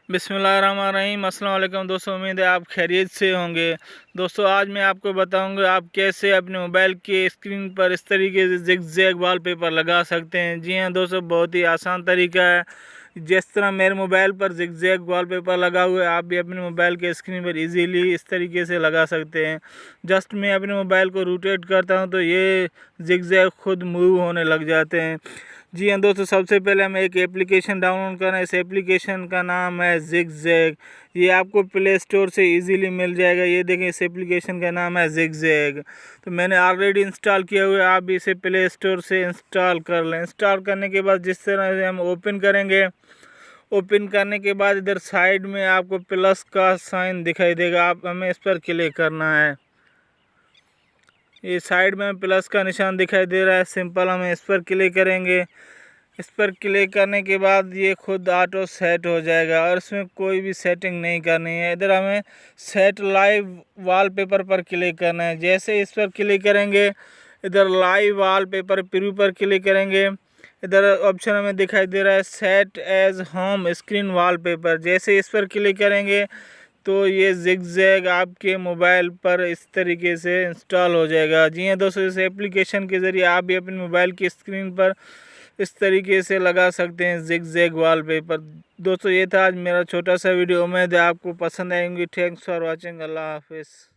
बिस्मिल्लाहिर्रहमानिर्रहीम। अस्सलाम वालेकुम दोस्तों, उम्मीद है आप खैरियत से होंगे। दोस्तों आज मैं आपको बताऊंगा आप कैसे अपने मोबाइल के स्क्रीन पर इस तरीके से जिगजैग वॉलपेपर लगा सकते हैं। जी हाँ दोस्तों, बहुत ही आसान तरीका है। जिस तरह मेरे मोबाइल पर जिगजैग वॉलपेपर लगा हुआ है, आप भी अपने मोबाइल के स्क्रीन पर इजीली इस तरीके से लगा सकते हैं। जस्ट मैं अपने मोबाइल को रोटेट करता हूं तो ये जिगजैग खुद मूव होने लग जाते हैं। जी हाँ दोस्तों, सबसे पहले हमें एक एप्लीकेशन डाउनलोड करना है। इस एप्लीकेशन का नाम है जिगजैग। ये आपको प्ले स्टोर से इजीली मिल जाएगा। ये देखें, इस एप्लीकेशन का नाम है जिगजैग। तो मैंने ऑलरेडी इंस्टॉल किया हुआ है, आप भी इसे प्ले स्टोर से इंस्टॉल कर लें। इंस्टॉल करने के बाद जिस तरह से हम ओपन करेंगे, ओपन करने के बाद इधर साइड में आपको प्लस का साइन दिखाई देगा, आप हमें इस पर क्लिक करना है। ये साइड में प्लस का निशान दिखाई दे रहा है, सिंपल हम इस पर क्लिक करेंगे। इस पर क्लिक करने के बाद ये खुद ऑटो सेट हो जाएगा और इसमें कोई भी सेटिंग नहीं करनी है। इधर हमें सेट लाइव वॉलपेपर पर क्लिक करना है। जैसे इस पर क्लिक करेंगे, इधर लाइव वॉलपेपर प्रीव्यू पर क्लिक करेंगे, इधर ऑप्शन हमें दिखाई दे रहा है set age home screen wallpaper. जैसे इस पर क्लिक करेंगे तो ये जिगजैग आपके मोबाइल पर इस तरीके से इंस्टॉल हो जाएगा। जी हाँ दोस्तों, इस एप्लीकेशन के ज़रिए आप भी अपने मोबाइल की स्क्रीन पर इस तरीके से लगा सकते हैं जिगजैग वॉलपेपर। दोस्तों ये था आज मेरा छोटा सा वीडियो। उम्मीद है आपको पसंद आएंगी। Thanks for watching. अल्लाह हाफिज़।